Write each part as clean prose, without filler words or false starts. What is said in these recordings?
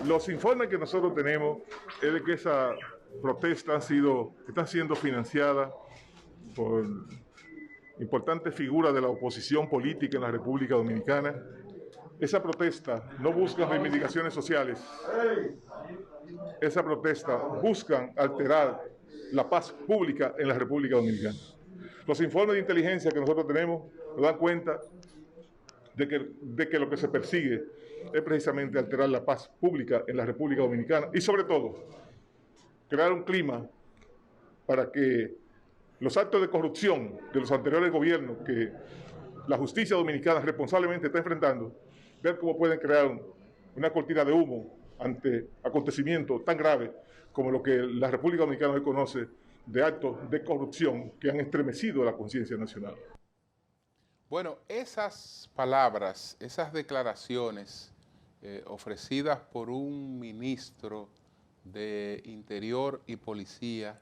Los informes que nosotros tenemos es de que esa protesta está siendo financiada por importantes figuras de la oposición política en la República Dominicana. Esa protesta no busca reivindicaciones sociales. Esa protesta busca alterar la paz pública en la República Dominicana. Los informes de inteligencia que nosotros tenemos nos dan cuenta de que lo que se persigue es precisamente alterar la paz pública en la República Dominicana y sobre todo crear un clima para que los actos de corrupción de los anteriores gobiernos que la justicia dominicana responsablemente está enfrentando, ver cómo pueden crear una cortina de humo ante acontecimientos tan graves como lo que la República Dominicana hoy conoce de actos de corrupción que han estremecido la conciencia nacional. Bueno, esas palabras, esas declaraciones ofrecidas por un ministro de Interior y Policía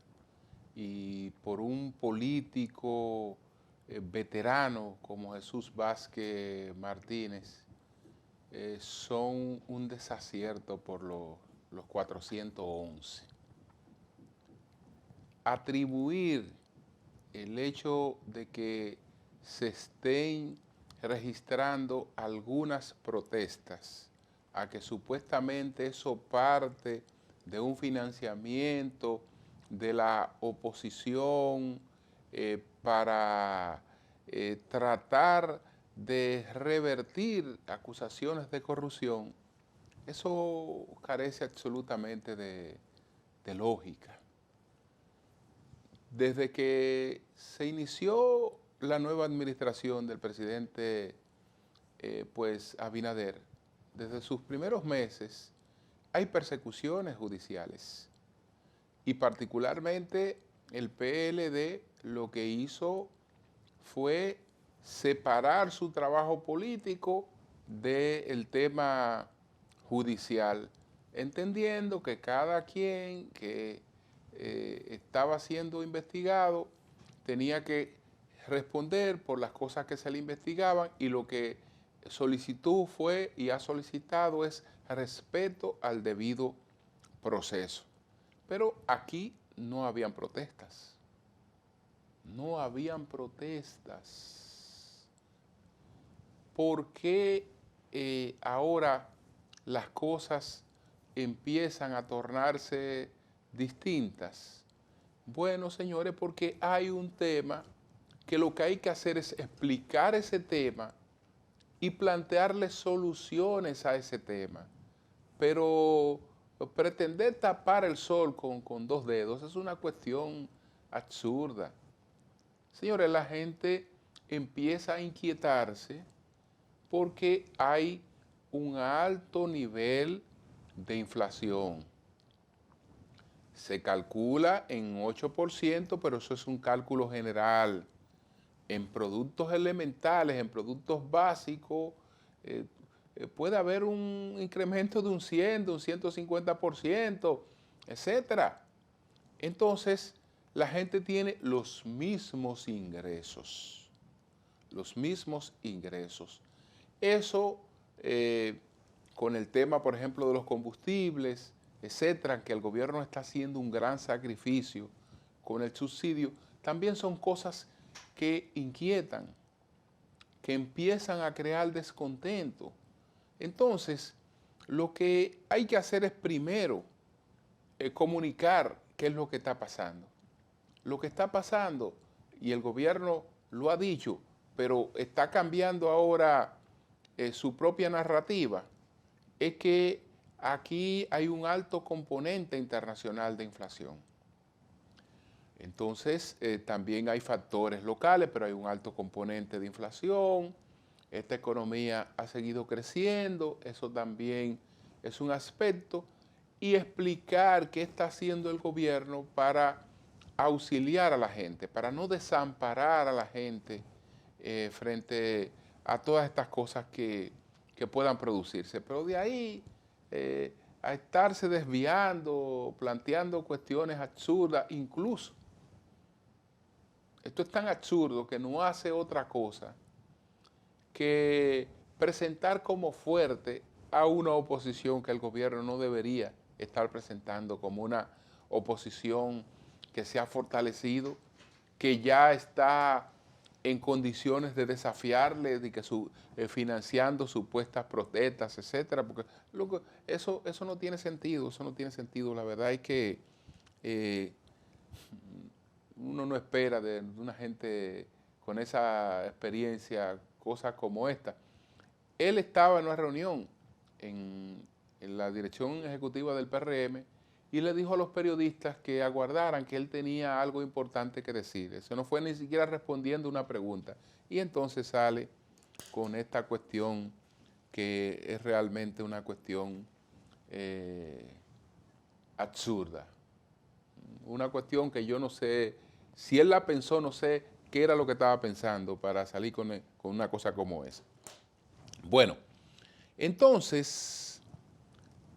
y por un político veterano como Jesús Vázquez Martínez, son un desacierto por los 411. Atribuir el hecho de que se estén registrando algunas protestas a que supuestamente eso parte de un financiamiento de la oposición para tratar de revertir acusaciones de corrupción, eso carece absolutamente de lógica. Desde que se inició la nueva administración del presidente Abinader, desde sus primeros meses hay persecuciones judiciales y particularmente el PLD lo que hizo fue separar su trabajo político del tema judicial, entendiendo que cada quien que estaba siendo investigado tenía que responder por las cosas que se le investigaban, y lo que solicitó fue y ha solicitado es respeto al debido proceso. Pero aquí no habían protestas. No habían protestas. ¿Por qué ahora las cosas empiezan a tornarse distintas? Bueno, señores, porque hay un tema que lo que hay que hacer es explicar ese tema y plantearle soluciones a ese tema. Pero pretender tapar el sol con dos dedos es una cuestión absurda. Señores, la gente empieza a inquietarse porque hay un alto nivel de inflación. Se calcula en 8%, pero eso es un cálculo general. En productos elementales, en productos básicos, puede haber un incremento de un 100, de un 150%, etcétera. Entonces, la gente tiene los mismos ingresos. Los mismos ingresos. Eso, con el tema, por ejemplo, de los combustibles, etcétera, que el gobierno está haciendo un gran sacrificio con el subsidio, también son cosas que inquietan, que empiezan a crear descontento. Entonces, lo que hay que hacer es primero comunicar qué es lo que está pasando. Lo que está pasando, y el gobierno lo ha dicho, pero está cambiando ahora su propia narrativa, es que aquí hay un alto componente internacional de inflación. Entonces, también hay factores locales, pero hay un alto componente de inflación. Esta economía ha seguido creciendo, eso también es un aspecto. Y explicar qué está haciendo el gobierno para auxiliar a la gente, para no desamparar a la gente frente a todas estas cosas que puedan producirse. Pero de ahí a estarse desviando, planteando cuestiones absurdas, incluso esto es tan absurdo que no hace otra cosa que presentar como fuerte a una oposición que el gobierno no debería estar presentando como una oposición que se ha fortalecido, que ya está en condiciones de desafiarle, de que financiando supuestas protestas, etcétera, porque eso no tiene sentido, eso no tiene sentido. La verdad es que eh, uno no espera de una gente con esa experiencia cosas como esta. Él estaba en una reunión en la dirección ejecutiva del PRM y le dijo a los periodistas que aguardaran, que él tenía algo importante que decir. Eso no fue ni siquiera respondiendo una pregunta. Y entonces sale con esta cuestión que es realmente una cuestión absurda. Una cuestión que yo no sé, si él la pensó, no sé qué era lo que estaba pensando para salir con una cosa como esa. Bueno, entonces,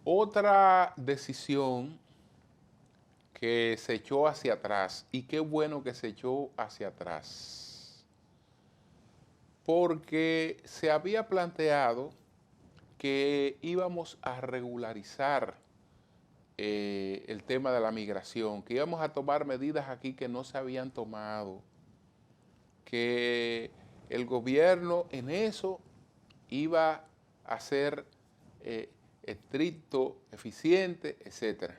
otra decisión que se echó hacia atrás, y qué bueno que se echó hacia atrás, porque se había planteado que íbamos a regularizar el tema de la migración, que íbamos a tomar medidas aquí que no se habían tomado, que el gobierno en eso iba a ser estricto, eficiente, etc.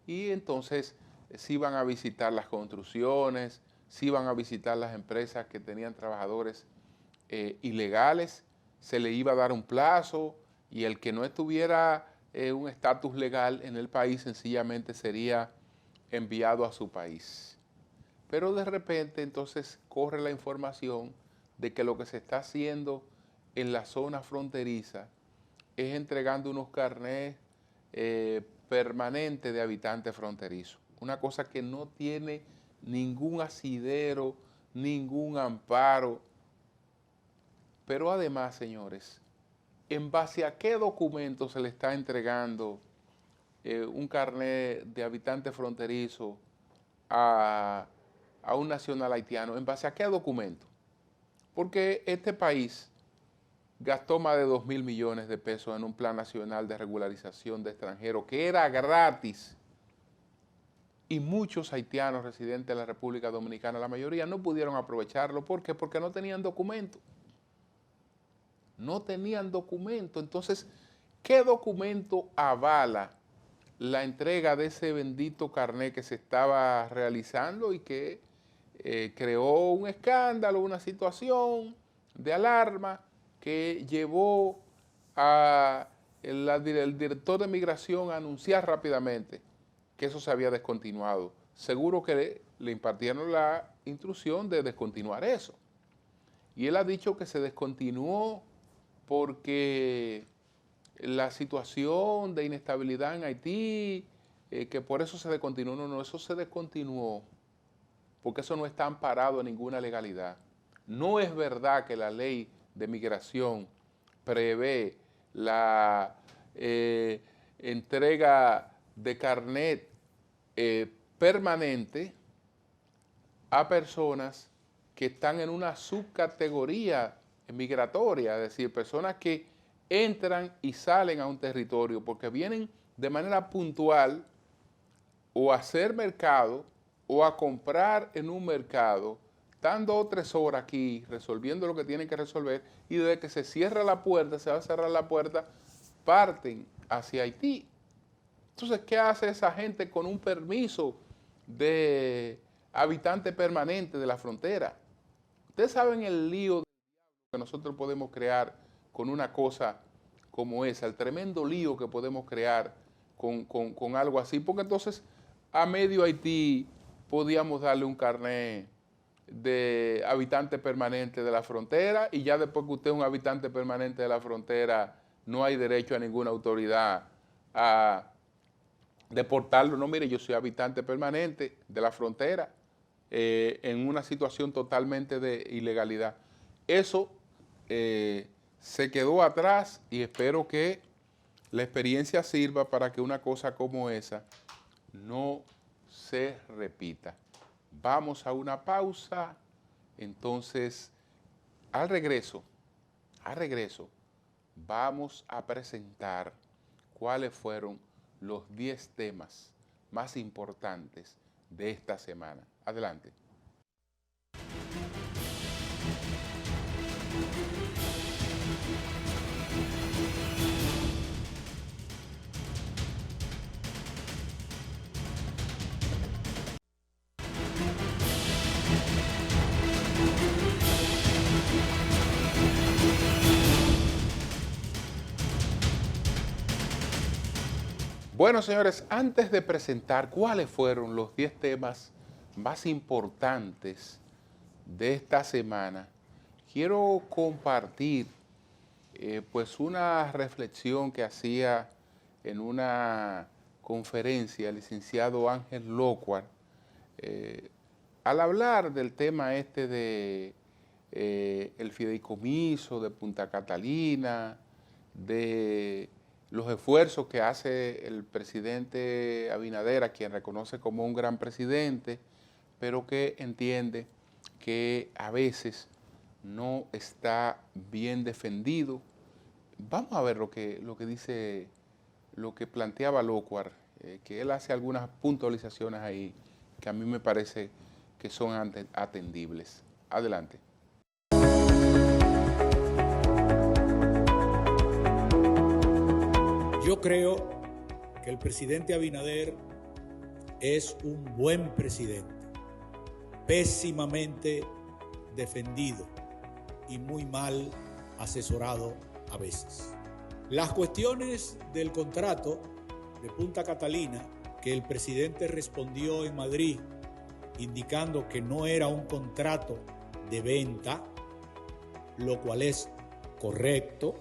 Y entonces se iban a visitar las construcciones, se iban a visitar las empresas que tenían trabajadores ilegales, se le iba a dar un plazo y el que no estuviera un estatus legal en el país sencillamente sería enviado a su país. Pero de repente entonces corre la información de que lo que se está haciendo en la zona fronteriza es entregando unos carnés permanentes de habitantes fronterizos. Una cosa que no tiene ningún asidero, ningún amparo. Pero además, señores, ¿en base a qué documento se le está entregando un carnet de habitante fronterizo a un nacional haitiano? ¿En base a qué documento? Porque este país gastó más de 2.000 millones de pesos en un plan nacional de regularización de extranjeros que era gratis. Y muchos haitianos residentes de la República Dominicana, la mayoría, no pudieron aprovecharlo. ¿Por qué? Porque no tenían documento. No tenían documento. Entonces, ¿qué documento avala la entrega de ese bendito carnet que se estaba realizando y que creó un escándalo, una situación de alarma que llevó el director de migración a anunciar rápidamente que eso se había descontinuado? Seguro que le impartieron la instrucción de descontinuar eso. Y él ha dicho que se descontinuó porque la situación de inestabilidad en Haití, que por eso se descontinuó. No, eso se descontinuó porque eso no está amparado en ninguna legalidad. No es verdad que la ley de migración prevé la entrega de carnet permanente a personas que están en una subcategoría migratoria, es decir, personas que entran y salen a un territorio porque vienen de manera puntual o a hacer mercado o a comprar en un mercado, están 2 o 3 horas aquí resolviendo lo que tienen que resolver y desde que se cierra la puerta, se va a cerrar la puerta, parten hacia Haití. Entonces, ¿qué hace esa gente con un permiso de habitante permanente de la frontera? Ustedes saben el lío que nosotros podemos crear con una cosa como esa, el tremendo lío que podemos crear con algo así, porque entonces a medio Haití podíamos darle un carnet de habitante permanente de la frontera y ya después que usted es un habitante permanente de la frontera no hay derecho a ninguna autoridad a deportarlo. No, mire, yo soy habitante permanente de la frontera en una situación totalmente de ilegalidad. Eso se quedó atrás y espero que la experiencia sirva para que una cosa como esa no se repita. Vamos a una pausa, entonces al regreso, vamos a presentar cuáles fueron los 10 temas más importantes de esta semana. Adelante. Bueno, señores, antes de presentar cuáles fueron los 10 temas más importantes de esta semana, quiero compartir pues una reflexión que hacía en una conferencia el licenciado Ángel Lócuar al hablar del tema este de el fideicomiso de Punta Catalina, de los esfuerzos que hace el presidente Abinader, a quien reconoce como un gran presidente, pero que entiende que a veces no está bien defendido. Vamos a ver lo que dice, lo que planteaba Lócuar, que él hace algunas puntualizaciones ahí que a mí me parece que son atendibles. Adelante. Yo creo que el presidente Abinader es un buen presidente, pésimamente defendido y muy mal asesorado a veces. Las cuestiones del contrato de Punta Catalina, que el presidente respondió en Madrid indicando que no era un contrato de venta, lo cual es correcto,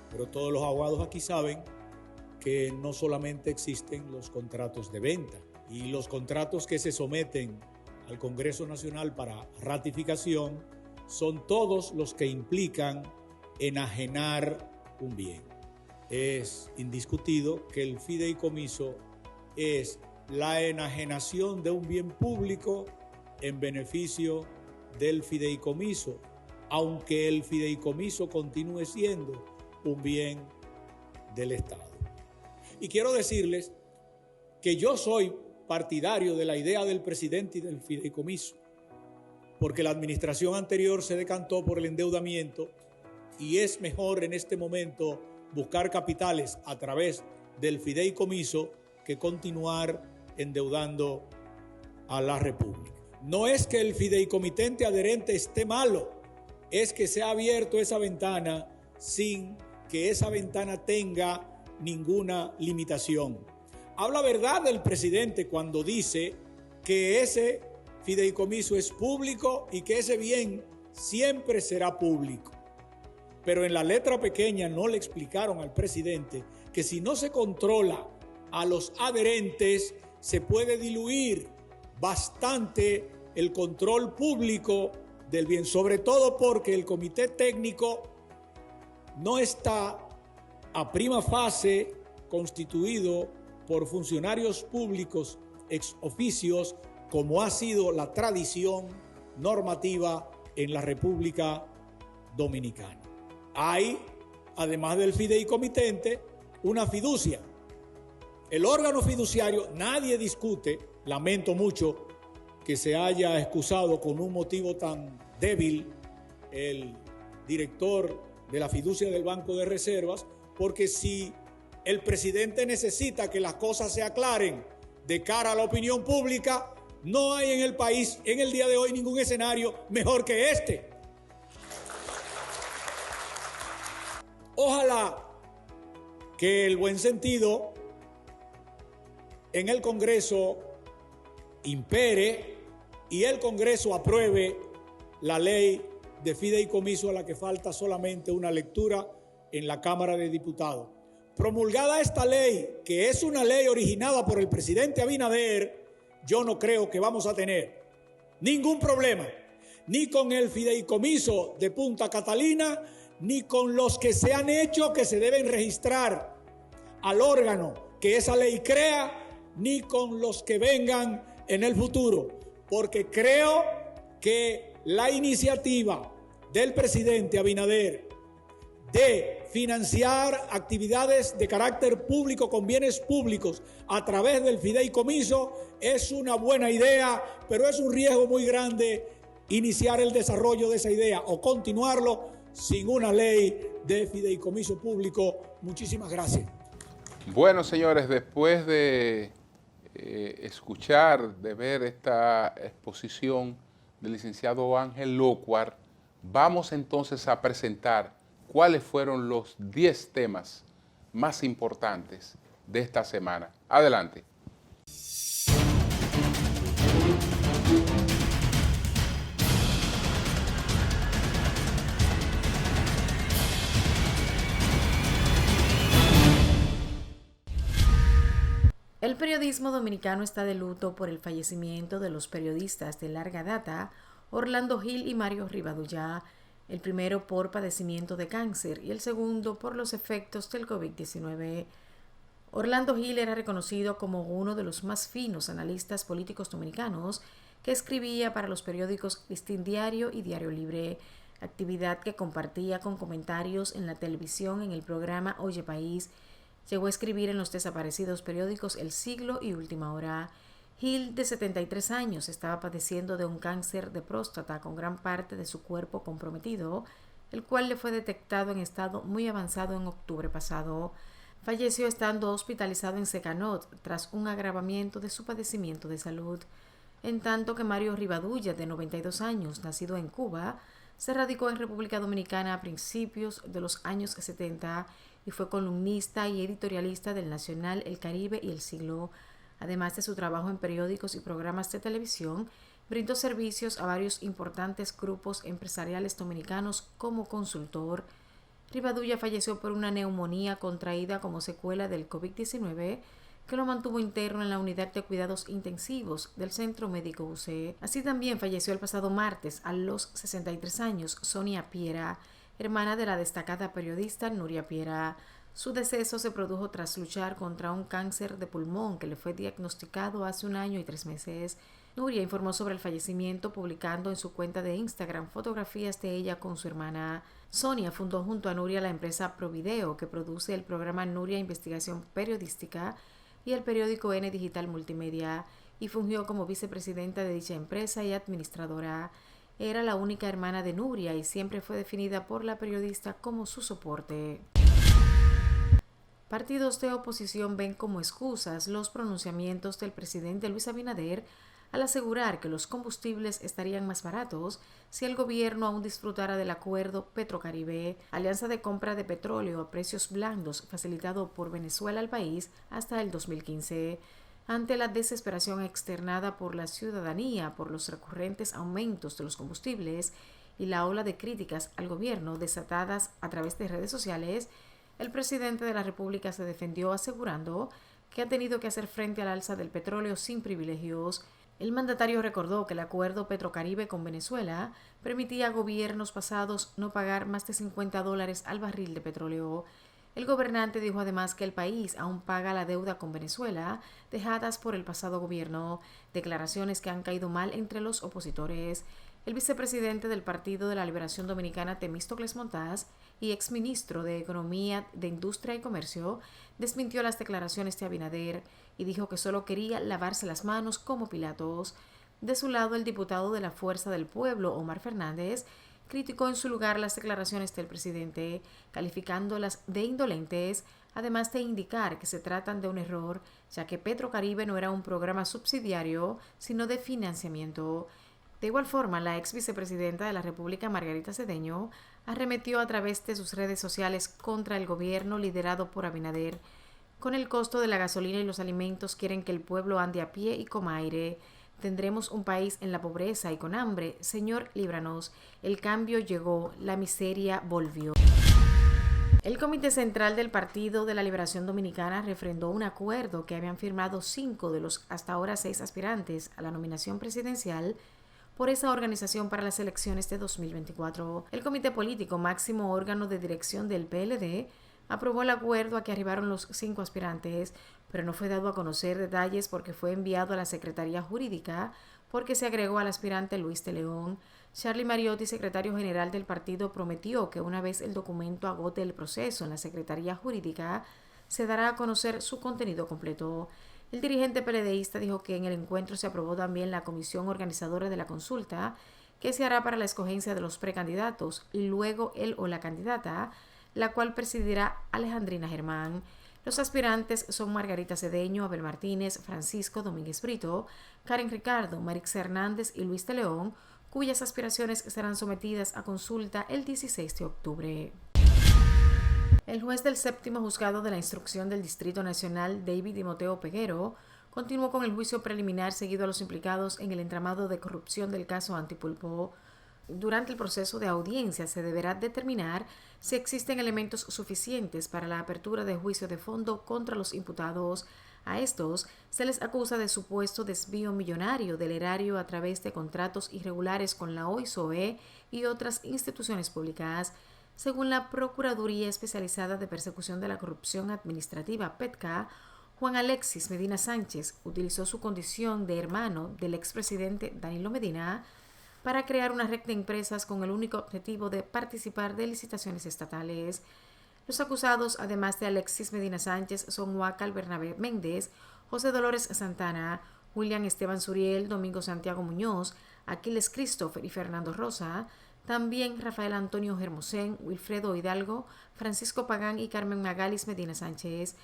pero todos los abogados aquí saben que no solamente existen los contratos de venta, y los contratos que se someten al Congreso Nacional para ratificación son todos los que implican enajenar un bien. Es indiscutido que el fideicomiso es la enajenación de un bien público en beneficio del fideicomiso, aunque el fideicomiso continúe siendo un bien del Estado. Y quiero decirles que yo soy partidario de la idea del presidente y del fideicomiso, porque la administración anterior se decantó por el endeudamiento y es mejor en este momento buscar capitales a través del fideicomiso que continuar endeudando a la República. No es que el fideicomitente adherente esté malo, es que se ha abierto esa ventana sin que esa ventana tenga ninguna limitación. Habla verdad el presidente cuando dice que ese fideicomiso es público y que ese bien siempre será público. Pero en la letra pequeña no le explicaron al presidente que si no se controla a los adherentes, se puede diluir bastante el control público del bien, sobre todo porque el comité técnico no está a prima fase constituido por funcionarios públicos ex oficios, como ha sido la tradición normativa en la República Dominicana. Hay, además del fideicomitente, una fiducia. El órgano fiduciario, nadie discute, lamento mucho que se haya excusado con un motivo tan débil el director de la fiducia del Banco de Reservas, porque si el presidente necesita que las cosas se aclaren de cara a la opinión pública, no hay en el país en el día de hoy ningún escenario mejor que este. Ojalá que el buen sentido en el Congreso impere y el Congreso apruebe la ley de fideicomiso, a la que falta solamente una lectura en la Cámara de Diputados. Promulgada esta ley, que es una ley originada por el presidente Abinader, yo no creo que vamos a tener ningún problema, ni con el fideicomiso de Punta Catalina, ni con los que se han hecho, que se deben registrar al órgano que esa ley crea, ni con los que vengan en el futuro, porque creo que la iniciativa del presidente Abinader de financiar actividades de carácter público con bienes públicos a través del fideicomiso es una buena idea, pero es un riesgo muy grande iniciar el desarrollo de esa idea o continuarlo sin una ley de fideicomiso público. Muchísimas gracias. Bueno, señores, después de escuchar, de ver esta exposición del licenciado Ángel Lócuar, vamos entonces a presentar cuáles fueron los 10 temas más importantes de esta semana. Adelante. El periodismo dominicano está de luto por el fallecimiento de los periodistas de larga data Orlando Gil y Mario Rivadullá, el primero por padecimiento de cáncer y el segundo por los efectos del COVID-19. Orlando Gil era reconocido como uno de los más finos analistas políticos dominicanos que escribía para los periódicos Listín Diario y Diario Libre, actividad que compartía con comentarios en la televisión en el programa Oye País. Llegó a escribir en los desaparecidos periódicos El Siglo y Última Hora. Gil, de 73 años, estaba padeciendo de un cáncer de próstata con gran parte de su cuerpo comprometido, el cual le fue detectado en estado muy avanzado en octubre pasado. Falleció estando hospitalizado en Secanot tras un agravamiento de su padecimiento de salud. En tanto que Mario Rivadullá, de 92 años, nacido en Cuba, se radicó en República Dominicana a principios de los años 70 y fue columnista y editorialista del Nacional, El Caribe y El Siglo. Además de su trabajo en periódicos y programas de televisión, brindó servicios a varios importantes grupos empresariales dominicanos como consultor. Rivadullá falleció por una neumonía contraída como secuela del COVID-19 que lo mantuvo interno en la unidad de cuidados intensivos del Centro Médico UCE. Así también falleció el pasado martes, a los 63 años, Sonia Piera, hermana de la destacada periodista Nuria Piera. Su deceso se produjo tras luchar contra un cáncer de pulmón que le fue diagnosticado hace 1 año y 3 meses. Nuria informó sobre el fallecimiento publicando en su cuenta de Instagram fotografías de ella con su hermana. Sonia fundó junto a Nuria la empresa Provideo, que produce el programa Nuria Investigación Periodística y el periódico N Digital Multimedia, y fungió como vicepresidenta de dicha empresa y administradora. Era la única hermana de Nuria y siempre fue definida por la periodista como su soporte. Partidos de oposición ven como excusas los pronunciamientos del presidente Luis Abinader al asegurar que los combustibles estarían más baratos si el gobierno aún disfrutara del acuerdo Petrocaribe, alianza de compra de petróleo a precios blandos facilitado por Venezuela al país hasta el 2015. Ante la desesperación externada por la ciudadanía por los recurrentes aumentos de los combustibles y la ola de críticas al gobierno desatadas a través de redes sociales, el presidente de la República se defendió asegurando que ha tenido que hacer frente al alza del petróleo sin privilegios. El mandatario recordó que el acuerdo Petrocaribe con Venezuela permitía a gobiernos pasados no pagar más de $50 al barril de petróleo. El gobernante dijo además que el país aún paga la deuda con Venezuela dejadas por el pasado gobierno, declaraciones que han caído mal entre los opositores. El vicepresidente del Partido de la Liberación Dominicana, Temístocles Montaz, y exministro de Economía, de Industria y Comercio, desmintió las declaraciones de Abinader y dijo que solo quería lavarse las manos como Pilatos. De su lado, el diputado de la Fuerza del Pueblo, Omar Fernández, criticó en su lugar las declaraciones del presidente, calificándolas de indolentes, además de indicar que se tratan de un error, ya que Petrocaribe no era un programa subsidiario, sino de financiamiento. De igual forma, la ex vicepresidenta de la República, Margarita Cedeño, arremetió a través de sus redes sociales contra el gobierno liderado por Abinader. Con el costo de la gasolina y los alimentos quieren que el pueblo ande a pie y coma aire. Tendremos un país en la pobreza y con hambre. Señor, líbranos. El cambio llegó, la miseria volvió. El Comité Central del Partido de la Liberación Dominicana refrendó un acuerdo que habían firmado 5 de los hasta ahora 6 aspirantes a la nominación presidencial por esa organización para las elecciones de 2024. El Comité Político, máximo órgano de dirección del PLD, aprobó el acuerdo a que arribaron los 5 aspirantes, pero no fue dado a conocer detalles porque fue enviado a la Secretaría Jurídica porque se agregó al aspirante Luis de León. Charlie Mariotti, secretario general del partido, prometió que una vez el documento agote el proceso en la Secretaría Jurídica, se dará a conocer su contenido completo. El dirigente PLDista dijo que en el encuentro se aprobó también la comisión organizadora de la consulta, que se hará para la escogencia de los precandidatos y luego él o la candidata, la cual presidirá Alejandrina Germán. Los aspirantes son Margarita Cedeño, Abel Martínez, Francisco Domínguez Brito, Karen Ricardo, Marix Hernández y Luis de León, cuyas aspiraciones serán sometidas a consulta el 16 de octubre. El juez del séptimo juzgado de la instrucción del Distrito Nacional, David Timoteo Peguero, continuó con el juicio preliminar seguido a los implicados en el entramado de corrupción del caso Antipulpo. Durante el proceso de audiencia se deberá determinar si existen elementos suficientes para la apertura de juicio de fondo contra los imputados. A estos se les acusa de supuesto desvío millonario del erario a través de contratos irregulares con la OISOE y otras instituciones públicas. Según la Procuraduría Especializada de Persecución de la Corrupción Administrativa, PETCA, Juan Alexis Medina Sánchez utilizó su condición de hermano del expresidente Danilo Medina para crear una red de empresas con el único objetivo de participar de licitaciones estatales. Los acusados, además de Alexis Medina Sánchez, son Huacal Bernabé Méndez, José Dolores Santana, William Esteban Suriel, Domingo Santiago Muñoz, Aquiles Christopher y Fernando Rosa, también Rafael Antonio Hermosén, Wilfredo Hidalgo, Francisco Pagán y Carmen Magalis Medina Sánchez.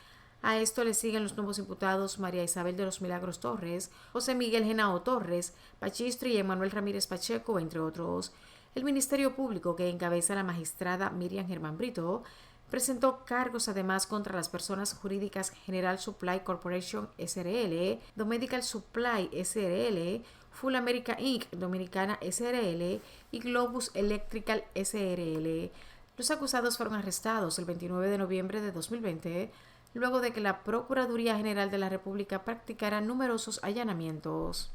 A esto le siguen los nuevos imputados María Isabel de los Milagros Torres, José Miguel Genao Torres, Pachistri y Emanuel Ramírez Pacheco, entre otros. El Ministerio Público, que encabeza la magistrada Miriam Germán Brito, presentó cargos además contra las personas jurídicas General Supply Corporation SRL, Domedical Supply SRL, Full America Inc. Dominicana SRL y Globus Electrical SRL. Los acusados fueron arrestados el 29 de noviembre de 2020, luego de que la Procuraduría General de la República practicara numerosos allanamientos.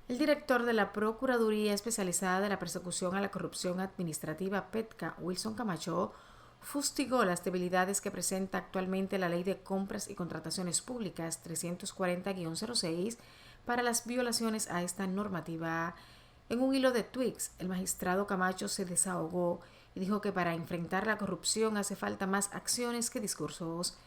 El director de la Procuraduría Especializada de la Persecución a la Corrupción Administrativa, PETCA, Wilson Camacho, fustigó las debilidades que presenta actualmente la Ley de Compras y Contrataciones Públicas 340-06 para las violaciones a esta normativa. En un hilo de tweets, el magistrado Camacho se desahogó y dijo que para enfrentar la corrupción hace falta más acciones que discursos.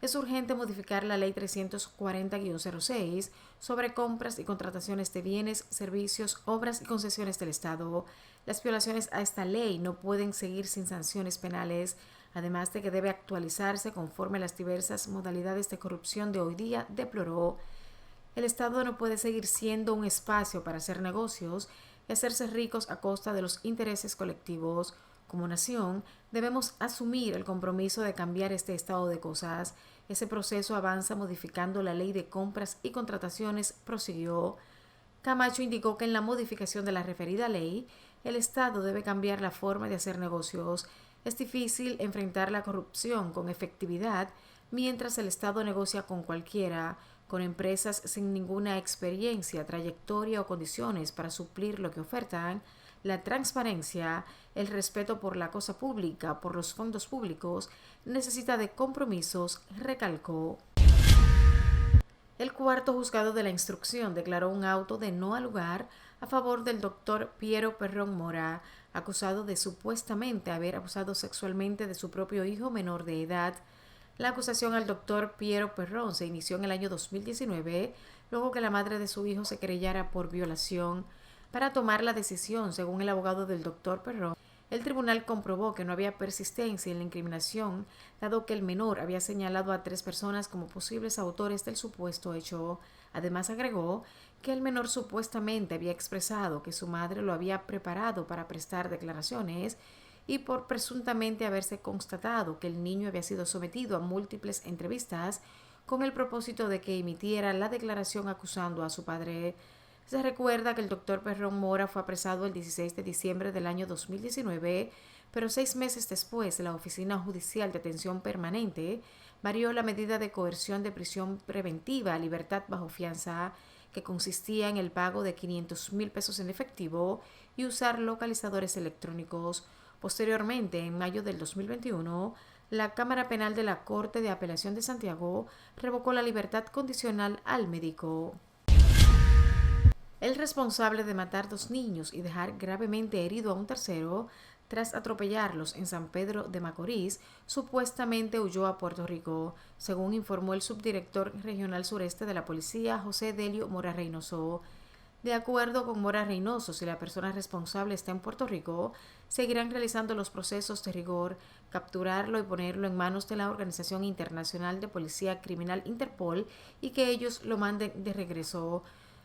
Es urgente modificar la Ley 340-06 sobre compras y contrataciones de bienes, servicios, obras y concesiones del Estado. Las violaciones a esta ley no pueden seguir sin sanciones penales, además de que debe actualizarse conforme a las diversas modalidades de corrupción de hoy día, deploró. El Estado no puede seguir siendo un espacio para hacer negocios y hacerse ricos a costa de los intereses colectivos. Como nación, debemos asumir el compromiso de cambiar este estado de cosas. Ese proceso avanza modificando la Ley de Compras y Contrataciones, prosiguió. Camacho indicó que en la modificación de la referida ley, el Estado debe cambiar la forma de hacer negocios. Es difícil enfrentar la corrupción con efectividad mientras el Estado negocia con cualquiera, con empresas sin ninguna experiencia, trayectoria o condiciones para suplir lo que ofertan. La transparencia, el respeto por la cosa pública, por los fondos públicos, necesita de compromisos, recalcó. El cuarto juzgado de la instrucción declaró un auto de no al lugar a favor del doctor Piero Perrón Mora, acusado de supuestamente haber abusado sexualmente de su propio hijo menor de edad. La acusación al doctor Piero Perrón se inició en el año 2019, luego que la madre de su hijo se querellara por violación. Para tomar la decisión, según el abogado del doctor Perrón, el tribunal comprobó que no había persistencia en la incriminación, dado que el menor había señalado a 3 personas como posibles autores del supuesto hecho. Además, agregó que el menor supuestamente había expresado que su madre lo había preparado para prestar declaraciones y por presuntamente haberse constatado que el niño había sido sometido a múltiples entrevistas con el propósito de que emitiera la declaración acusando a su padre. Se recuerda que el doctor Perrón Mora fue apresado el 16 de diciembre del año 2019, pero 6 meses después la Oficina Judicial de Atención Permanente varió la medida de coerción de prisión preventiva a libertad bajo fianza, que consistía en el pago de 500,000 pesos en efectivo y usar localizadores electrónicos. Posteriormente, en mayo del 2021, la Cámara Penal de la Corte de Apelación de Santiago revocó la libertad condicional al médico. El responsable de matar 2 niños y dejar gravemente herido a un tercero tras atropellarlos en San Pedro de Macorís, supuestamente huyó a Puerto Rico, según informó el subdirector regional sureste de la policía, José Delio Mora Reynoso. De acuerdo con Mora Reynoso, si la persona responsable está en Puerto Rico, seguirán realizando los procesos de rigor, capturarlo y ponerlo en manos de la Organización Internacional de Policía Criminal Interpol y que ellos lo manden de regreso.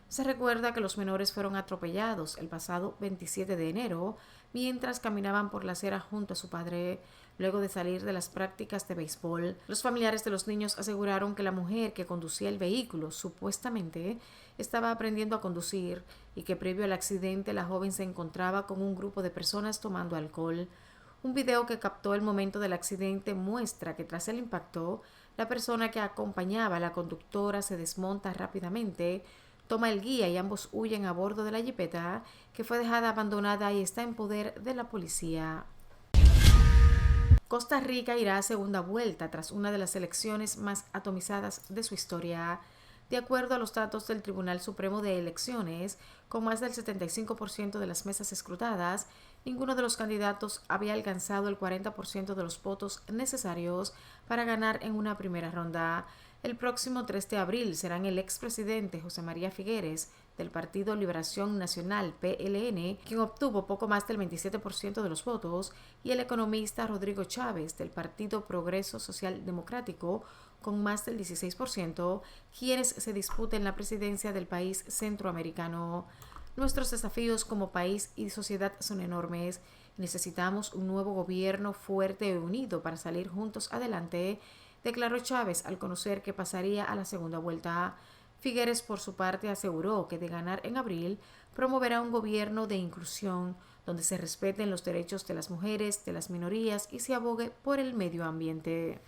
Se recuerda que los menores fueron atropellados el pasado 27 de enero mientras caminaban por la acera junto a su padre, luego de salir de las prácticas de béisbol. Los familiares de los niños aseguraron que la mujer que conducía el vehículo supuestamente estaba aprendiendo a conducir y que previo al accidente la joven se encontraba con un grupo de personas tomando alcohol. Un video que captó el momento del accidente muestra que tras el impacto, la persona que acompañaba a la conductora se desmonta rápidamente, toma el guía y ambos huyen a bordo de la jipeta que fue dejada abandonada y está en poder de la policía. Costa Rica irá a segunda vuelta tras una de las elecciones más atomizadas de su historia. De acuerdo a los datos del Tribunal Supremo de Elecciones, con más del 75% de las mesas escrutadas, ninguno de los candidatos había alcanzado el 40% de los votos necesarios para ganar en una primera ronda. El próximo 3 de abril serán el expresidente José María Figueres, del Partido Liberación Nacional PLN, quien obtuvo poco más del 27% de los votos, y el economista Rodrigo Chávez, del Partido Progreso Social Democrático, con más del 16%, quienes se disputen la presidencia del país centroamericano. Nuestros desafíos como país y sociedad son enormes. Necesitamos un nuevo gobierno fuerte y unido para salir juntos adelante, declaró Chávez al conocer que pasaría a la segunda vuelta. Figueres, por su parte, aseguró que de ganar en abril, promoverá un gobierno de inclusión, donde se respeten los derechos de las mujeres, de las minorías y se abogue por el medio ambiente.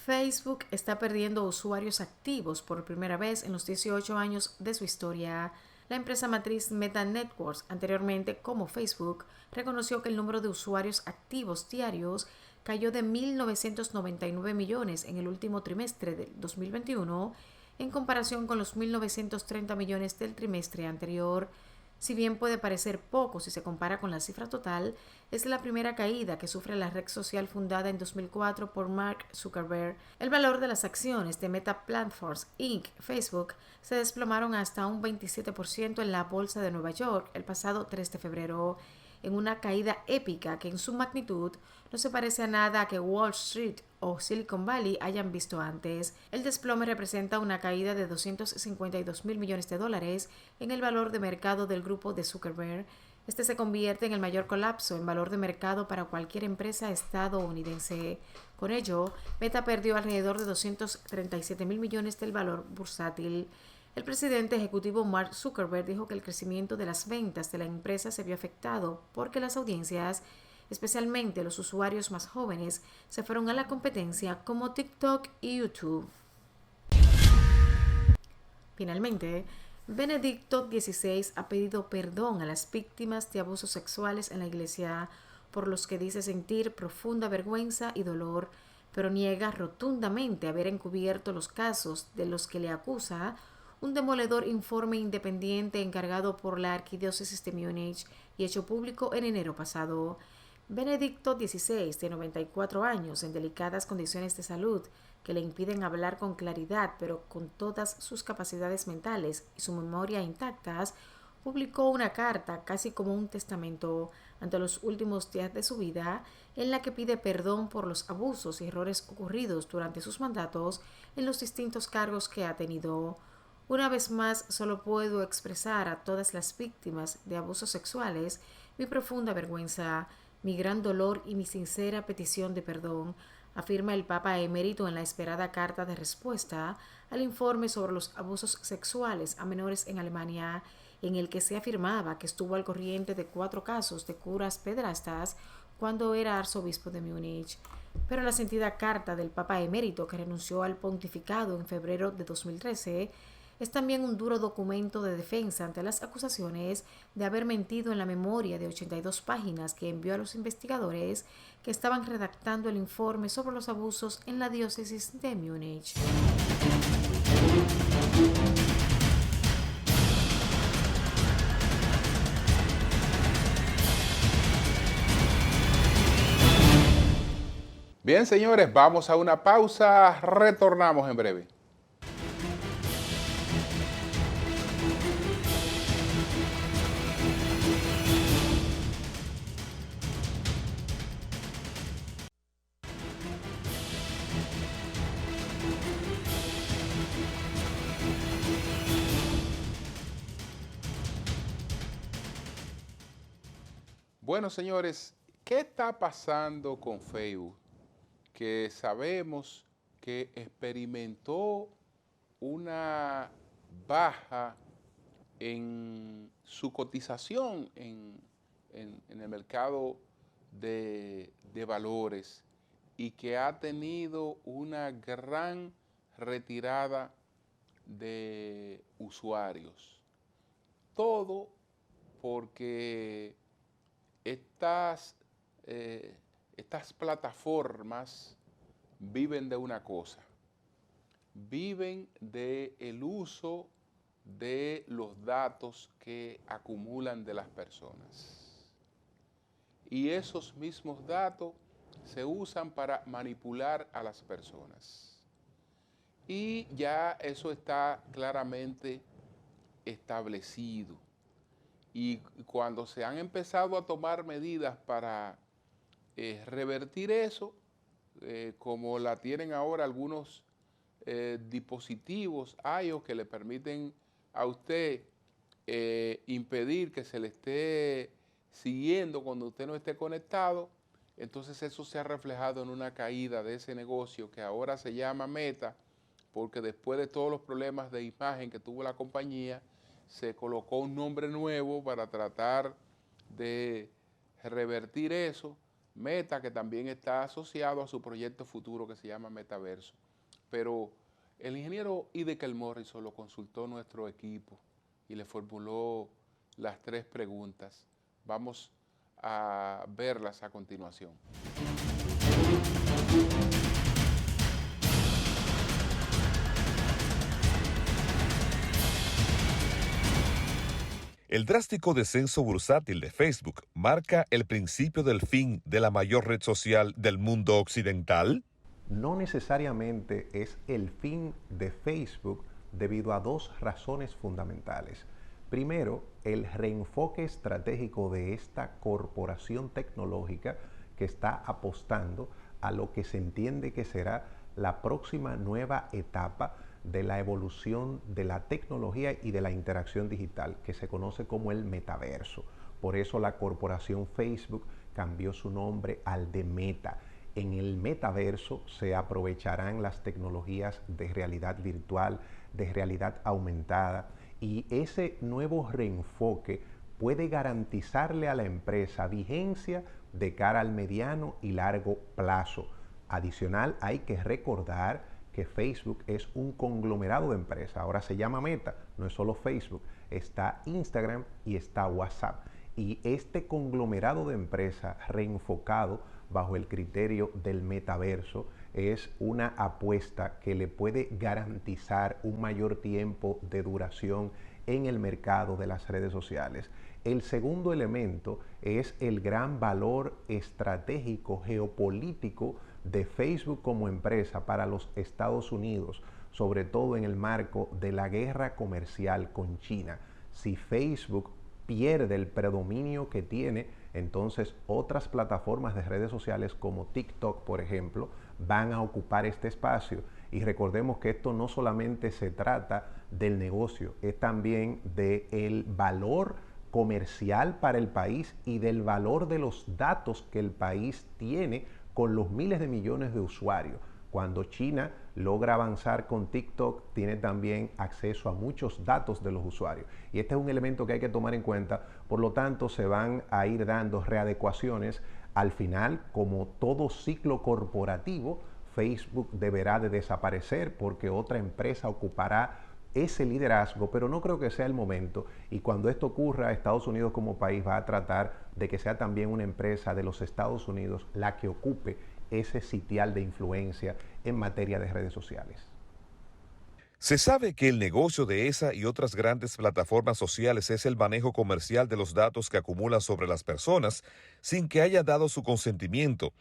Facebook está perdiendo usuarios activos por primera vez en los 18 años de su historia. La empresa matriz Meta Networks, anteriormente como Facebook, reconoció que el número de usuarios activos diarios cayó de 1.999 millones en el último trimestre del 2021 en comparación con los 1.930 millones del trimestre anterior. Si bien puede parecer poco si se compara con la cifra total, es la primera caída que sufre la red social fundada en 2004 por Mark Zuckerberg. El valor de las acciones de Meta Platforms Inc., Facebook, se desplomaron hasta un 27% en la bolsa de Nueva York el pasado 3 de febrero, en una caída épica que en su magnitud no se parece a nada que Wall Street o Silicon Valley hayan visto antes. El desplome representa una caída de 252 mil millones de dólares en el valor de mercado del grupo de Zuckerberg. Este se convierte en el mayor colapso en valor de mercado para cualquier empresa estadounidense. Con ello, Meta perdió alrededor de 237 mil millones del valor bursátil. El presidente ejecutivo Mark Zuckerberg dijo que el crecimiento de las ventas de la empresa se vio afectado porque las audiencias, especialmente los usuarios más jóvenes, se fueron a la competencia como TikTok y YouTube. Finalmente, Benedicto XVI ha pedido perdón a las víctimas de abusos sexuales en la Iglesia, por los que dice sentir profunda vergüenza y dolor, pero niega rotundamente haber encubierto los casos de los que le acusa un demoledor informe independiente encargado por la Arquidiócesis de Múnich y hecho público en enero pasado. Benedicto XVI, de 94 años, en delicadas condiciones de salud que le impiden hablar con claridad, pero con todas sus capacidades mentales y su memoria intactas, publicó una carta casi como un testamento ante los últimos días de su vida, en la que pide perdón por los abusos y errores ocurridos durante sus mandatos en los distintos cargos que ha tenido. Una vez más, solo puedo expresar a todas las víctimas de abusos sexuales mi profunda vergüenza, mi gran dolor y mi sincera petición de perdón, afirma el Papa emérito en la esperada carta de respuesta al informe sobre los abusos sexuales a menores en Alemania, en el que se afirmaba que estuvo al corriente de 4 casos de curas pederastas cuando era arzobispo de Múnich. Pero la sentida carta del Papa emérito, que renunció al pontificado en febrero de 2013, es también un duro documento de defensa ante las acusaciones de haber mentido en la memoria de 82 páginas que envió a los investigadores que estaban redactando el informe sobre los abusos en la diócesis de Múnich. Bien, señores, vamos a una pausa, retornamos en breve. Bueno, señores, ¿qué está pasando con Facebook? Que sabemos que experimentó una baja en su cotización en el mercado de valores y que ha tenido una gran retirada de usuarios. Todo porque estas plataformas viven de una cosa, viven del uso de los datos que acumulan de las personas. Y esos mismos datos se usan para manipular a las personas. Y ya eso está claramente establecido. Y cuando se han empezado a tomar medidas para revertir eso, como la tienen ahora algunos dispositivos iOS que le permiten a usted impedir que se le esté siguiendo cuando usted no esté conectado, entonces eso se ha reflejado en una caída de ese negocio que ahora se llama Meta, porque después de todos los problemas de imagen que tuvo la compañía, se colocó un nombre nuevo para tratar de revertir eso. Meta, que también está asociado a su proyecto futuro que se llama Metaverso. Pero el ingeniero Idekel Morrison lo consultó nuestro equipo y le formuló las 3 preguntas. Vamos a verlas a continuación. El drástico descenso bursátil de Facebook marca el principio del fin de la mayor red social del mundo occidental. No necesariamente es el fin de Facebook debido a 2 razones fundamentales. Primero, el reenfoque estratégico de esta corporación tecnológica que está apostando a lo que se entiende que será la próxima nueva etapa de la evolución de la tecnología y de la interacción digital, que se conoce como el metaverso. Por eso la corporación Facebook cambió su nombre al de Meta. En el metaverso se aprovecharán las tecnologías de realidad virtual, de realidad aumentada, y ese nuevo reenfoque puede garantizarle a la empresa vigencia de cara al mediano y largo plazo. Adicional, hay que recordar que Facebook es un conglomerado de empresas. Ahora se llama Meta, no es solo Facebook, está Instagram y está WhatsApp. Y este conglomerado de empresas reenfocado bajo el criterio del metaverso es una apuesta que le puede garantizar un mayor tiempo de duración en el mercado de las redes sociales. El segundo elemento es el gran valor estratégico geopolítico de Facebook como empresa para los Estados Unidos, sobre todo en el marco de la guerra comercial con China. Si Facebook pierde el predominio que tiene, entonces otras plataformas de redes sociales como TikTok, por ejemplo, van a ocupar este espacio. Y recordemos que esto no solamente se trata del negocio, es también del valor comercial para el país y del valor de los datos que el país tiene con los miles de millones de usuarios. Cuando China logra avanzar con TikTok, tiene también acceso a muchos datos de los usuarios. Y este es un elemento que hay que tomar en cuenta. Por lo tanto, se van a ir dando readecuaciones. Al final, como todo ciclo corporativo, Facebook deberá de desaparecer porque otra empresa ocupará ese liderazgo, pero no creo que sea el momento. Y cuando esto ocurra, Estados Unidos como país va a tratar de que sea también una empresa de los Estados Unidos la que ocupe ese sitial de influencia en materia de redes sociales. Se sabe que el negocio de esa y otras grandes plataformas sociales es el manejo comercial de los datos que acumulan sobre las personas sin que haya dado su consentimiento.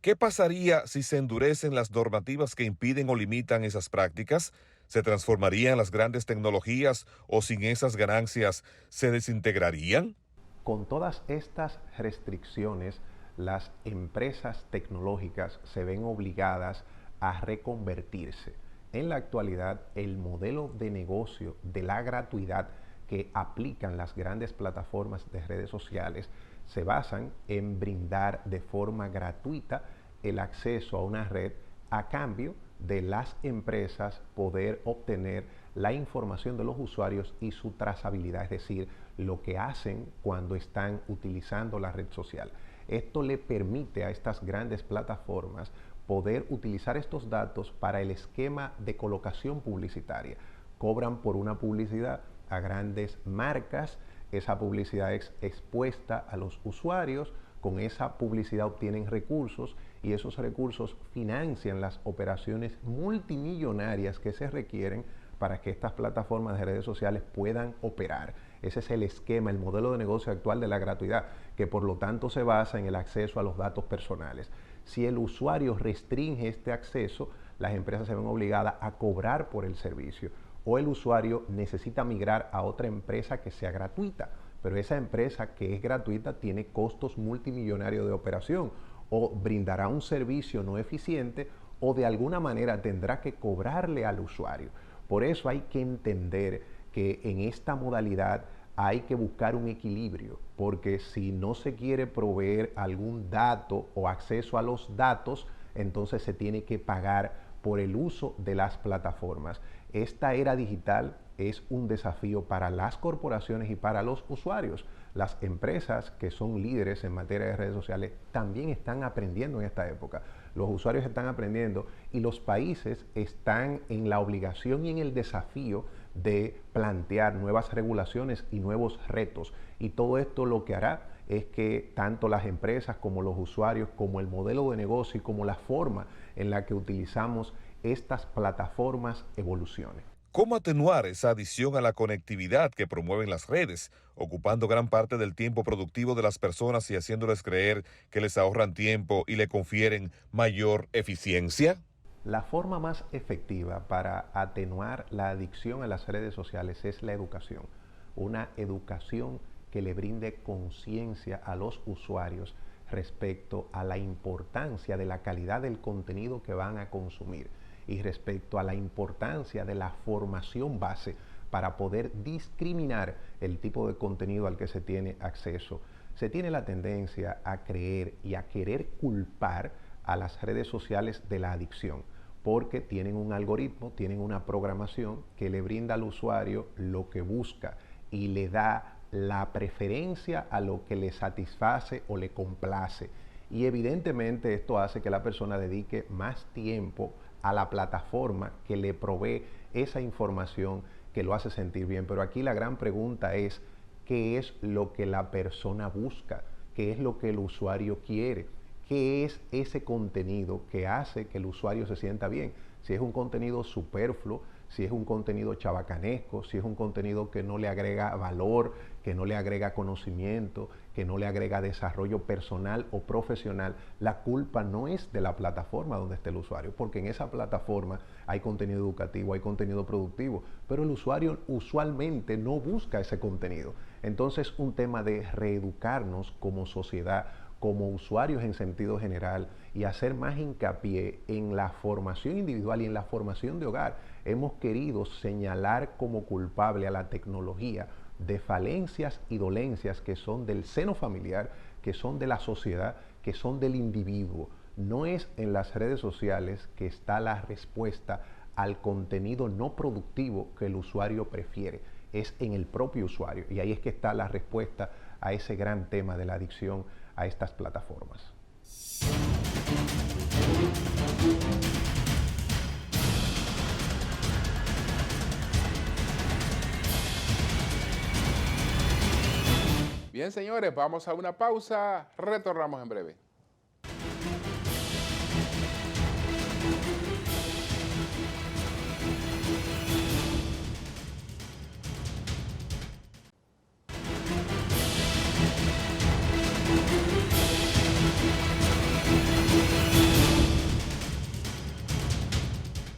¿Qué pasaría si se endurecen las normativas que impiden o limitan esas prácticas? ¿Se transformarían las grandes tecnologías o sin esas ganancias se desintegrarían? Con todas estas restricciones, las empresas tecnológicas se ven obligadas a reconvertirse. En la actualidad, el modelo de negocio de la gratuidad que aplican las grandes plataformas de redes sociales se basan en brindar de forma gratuita el acceso a una red a cambio de las empresas poder obtener la información de los usuarios y su trazabilidad, es decir, lo que hacen cuando están utilizando la red social. Esto le permite a estas grandes plataformas poder utilizar estos datos para el esquema de colocación publicitaria. Cobran por una publicidad a grandes marcas, esa publicidad es expuesta a los usuarios, con esa publicidad obtienen recursos y esos recursos financian las operaciones multimillonarias que se requieren para que estas plataformas de redes sociales puedan operar. Ese es el esquema, el modelo de negocio actual de la gratuidad, que por lo tanto se basa en el acceso a los datos personales. Si el usuario restringe este acceso, las empresas se ven obligadas a cobrar por el servicio, o el usuario necesita migrar a otra empresa que sea gratuita, pero esa empresa que es gratuita tiene costos multimillonarios de operación, o brindará un servicio no eficiente, o de alguna manera tendrá que cobrarle al usuario. Por eso hay que entender que en esta modalidad hay que buscar un equilibrio, porque si no se quiere proveer algún dato o acceso a los datos, entonces se tiene que pagar por el uso de las plataformas. Esta era digital es un desafío para las corporaciones y para los usuarios. Las empresas que son líderes en materia de redes sociales también están aprendiendo en esta época. Los usuarios están aprendiendo y los países están en la obligación y en el desafío de plantear nuevas regulaciones y nuevos retos. Y todo esto lo que hará es que tanto las empresas como los usuarios, como el modelo de negocio y como la forma en la que utilizamos estas plataformas evolucione. ¿Cómo atenuar esa adicción a la conectividad que promueven las redes, ocupando gran parte del tiempo productivo de las personas y haciéndoles creer que les ahorran tiempo y le confieren mayor eficiencia? La forma más efectiva para atenuar la adicción a las redes sociales es la educación. Una educación que le brinde conciencia a los usuarios respecto a la importancia de la calidad del contenido que van a consumir y respecto a la importancia de la formación base para poder discriminar el tipo de contenido al que se tiene acceso. Se tiene la tendencia a creer y a querer culpar a las redes sociales de la adicción, porque tienen un algoritmo, tienen una programación que le brinda al usuario lo que busca y le da la preferencia a lo que le satisface o le complace. Y evidentemente esto hace que la persona dedique más tiempo a la plataforma que le provee esa información que lo hace sentir bien. Pero aquí la gran pregunta es, ¿qué es lo que la persona busca? ¿Qué es lo que el usuario quiere? ¿Qué es ese contenido que hace que el usuario se sienta bien? Si es un contenido superfluo, si es un contenido chabacanesco, si es un contenido que no le agrega valor, que no le agrega conocimiento, que no le agrega desarrollo personal o profesional, la culpa no es de la plataforma donde esté el usuario, porque en esa plataforma hay contenido educativo, hay contenido productivo, pero el usuario usualmente no busca ese contenido. Entonces, un tema de reeducarnos como sociedad, como usuarios en sentido general, y hacer más hincapié en la formación individual y en la formación de hogar. Hemos querido señalar como culpable a la tecnología de falencias y dolencias que son del seno familiar, que son de la sociedad, que son del individuo. No es en las redes sociales que está la respuesta al contenido no productivo que el usuario prefiere, es en el propio usuario, y ahí es que está la respuesta a ese gran tema de la adicción a estas plataformas. Bien, señores, vamos a una pausa, retornamos en breve.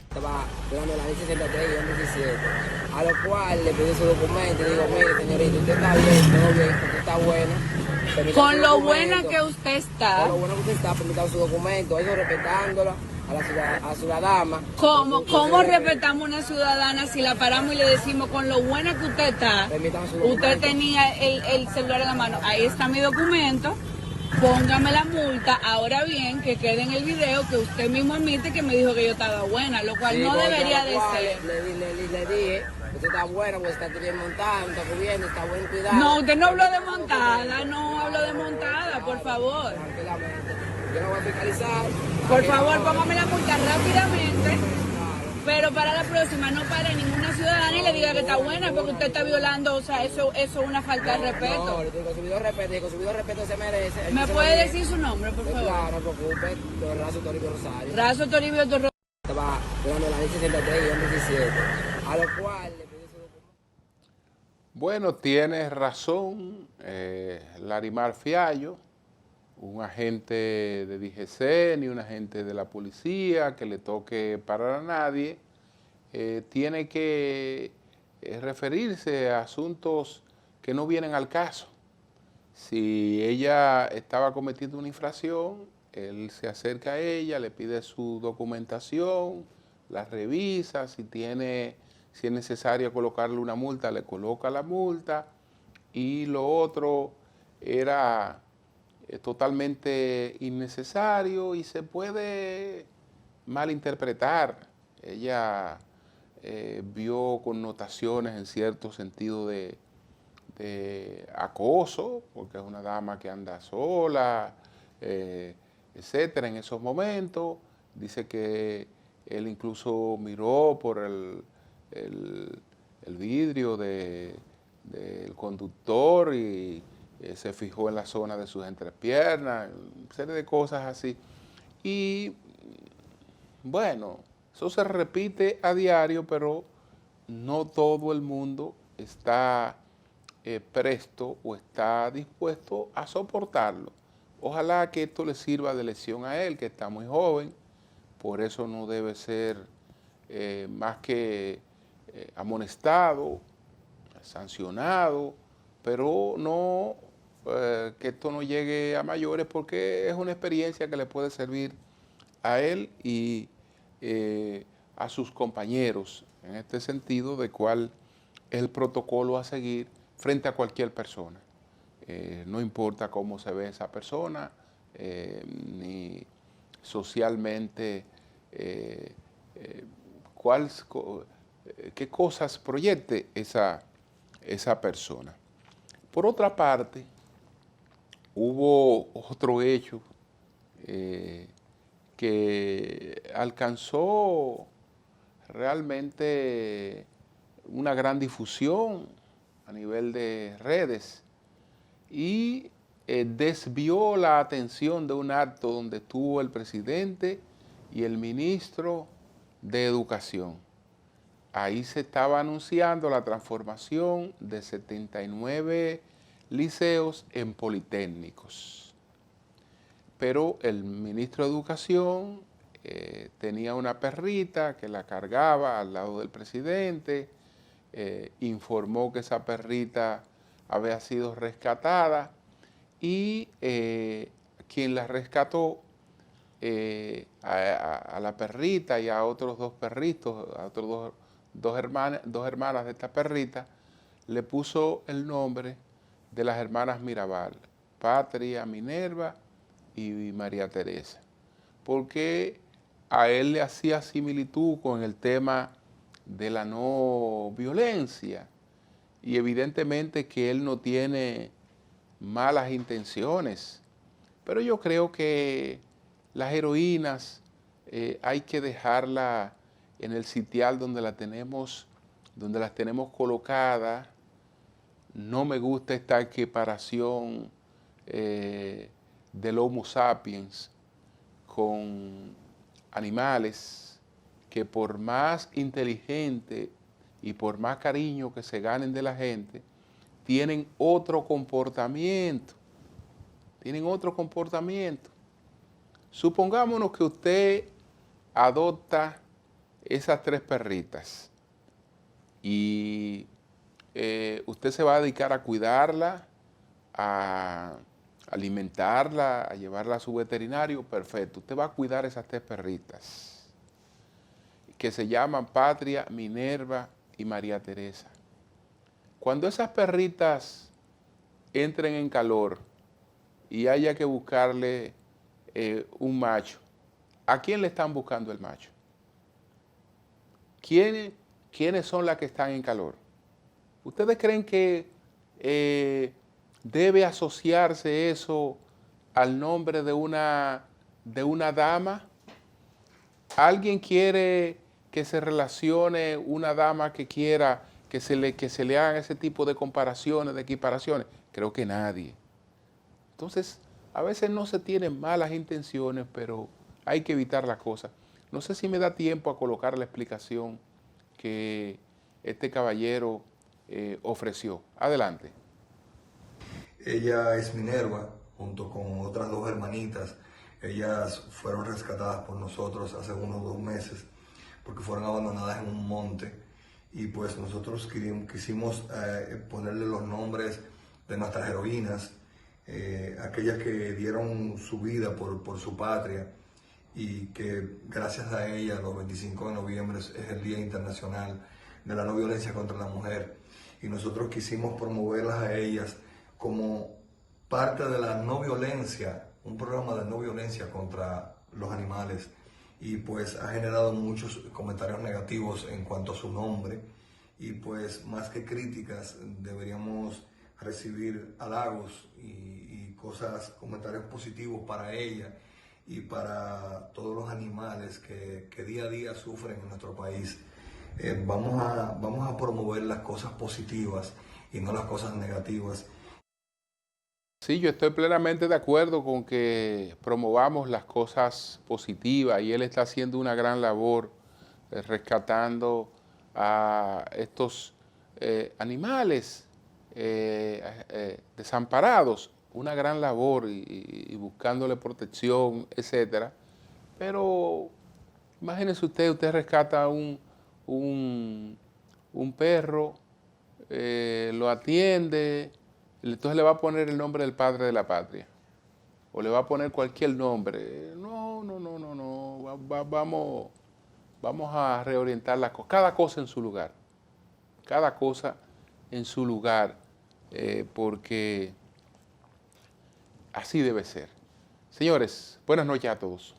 Estaba durante la ley 63-17, a lo cual le pedí su documento y digo, mire señorita, usted está bien, todo bien, usted está bueno. Con lo buena que usted está. Con lo bueno que usted está, permítame su documento, eso respetándola a la ciudadana. ¿Cómo respetamos a una ciudadana si la paramos y le decimos con lo buena que usted está? Usted tenía el celular en la mano, ahí está mi documento. Póngame la multa, ahora bien, que quede en el video que usted mismo admite que me dijo que yo estaba buena, lo cual sí, no debería de ser. Le dije, usted está buena, pues está bien montada, está cubriendo, está buen cuidado. No, usted no habló de montada, no habló de montada, por favor. Tranquilamente, yo la voy a fiscalizar. Por favor, póngame la multa rápidamente. Pero para la próxima no pare ninguna ciudadana y le diga que está buena porque usted está violando, o sea, eso es una falta de respeto. No, le digo, su respeto se merece. ¿Me puede decir su nombre, por favor? Claro, no preocupe, don Razo Toribio Rosario. Razo Toribio Rosario. Estaba durante la ley 63-17, a lo cual le pedí su documento. Bueno, tienes razón, Larimar Fiallo, un agente de DGC ni un agente de la policía que le toque parar a nadie, tiene que referirse a asuntos que no vienen al caso. Si ella estaba cometiendo una infracción, él se acerca a ella, le pide su documentación, la revisa, si es necesario colocarle una multa, le coloca la multa, y lo otro era totalmente innecesario y se puede malinterpretar. Ella vio connotaciones en cierto sentido de acoso, porque es una dama que anda sola, etcétera, en esos momentos. Dice que él incluso miró por el vidrio del conductor y se fijó en la zona de sus entrepiernas, una serie de cosas así. Y bueno, eso se repite a diario, pero no todo el mundo está presto o está dispuesto a soportarlo. Ojalá que esto le sirva de lección a él, que está muy joven, por eso no debe ser más que amonestado, sancionado, pero no que esto no llegue a mayores, porque es una experiencia que le puede servir a él y a sus compañeros, en este sentido de cuál es el protocolo a seguir frente a cualquier persona. No importa cómo se ve esa persona, ni socialmente qué cosas proyecte esa persona. Por otra parte, hubo otro hecho que alcanzó realmente una gran difusión a nivel de redes y desvió la atención de un acto donde estuvo el presidente y el ministro de Educación. Ahí se estaba anunciando la transformación de 79 liceos en politécnicos. Pero el ministro de Educación tenía una perrita que la cargaba al lado del presidente, informó que esa perrita había sido rescatada y quien la rescató a la perrita y a otros dos perritos, a otros dos hermanas de esta perrita, le puso el nombre de las hermanas Mirabal, Patria, Minerva y María Teresa, porque a él le hacía similitud con el tema de la no violencia y evidentemente que él no tiene malas intenciones, pero yo creo que las heroínas hay que dejarlas en el sitial donde las tenemos colocadas. No me gusta esta equiparación del Homo sapiens con animales que por más inteligente y por más cariño que se ganen de la gente, tienen otro comportamiento. tienen otro comportamiento. Supongámonos que usted adopta esas 3 perritas y usted se va a dedicar a cuidarla, a alimentarla, a llevarla a su veterinario, perfecto. Usted va a cuidar esas 3 perritas que se llaman Patria, Minerva y María Teresa. Cuando esas perritas entren en calor y haya que buscarle un macho, ¿a quién le están buscando el macho? ¿Quiénes son las que están en calor? ¿Ustedes creen que debe asociarse eso al nombre de una dama? ¿Alguien quiere que se relacione una dama que quiera que se le hagan ese tipo de comparaciones, de equiparaciones? Creo que nadie. Entonces, a veces no se tienen malas intenciones, pero hay que evitar las cosas. No sé si me da tiempo a colocar la explicación que este caballero ofreció. Adelante. Ella es Minerva, junto con otras 2 hermanitas. Ellas fueron rescatadas por nosotros hace unos 2 meses porque fueron abandonadas en un monte, y pues nosotros quisimos ponerle los nombres de nuestras heroínas, aquellas que dieron su vida por su patria, y que gracias a ellas los 25 de noviembre es el Día Internacional de la No Violencia contra la Mujer, y nosotros quisimos promoverlas a ellas como parte de la no violencia, un programa de no violencia contra los animales, y pues ha generado muchos comentarios negativos en cuanto a su nombre, y pues más que críticas deberíamos recibir halagos y comentarios positivos para ella y para todos los animales que día a día sufren en nuestro país. Vamos a promover las cosas positivas y no las cosas negativas. Sí, yo estoy plenamente de acuerdo con que promovamos las cosas positivas, y él está haciendo una gran labor rescatando a estos animales desamparados, una gran labor y buscándole protección, etcétera. Pero imagínese usted rescata un perro, lo atiende, entonces le va a poner el nombre del padre de la patria, o le va a poner cualquier nombre. No, vamos a reorientar las cosas, cada cosa en su lugar, porque así debe ser. Señores, buenas noches a todos.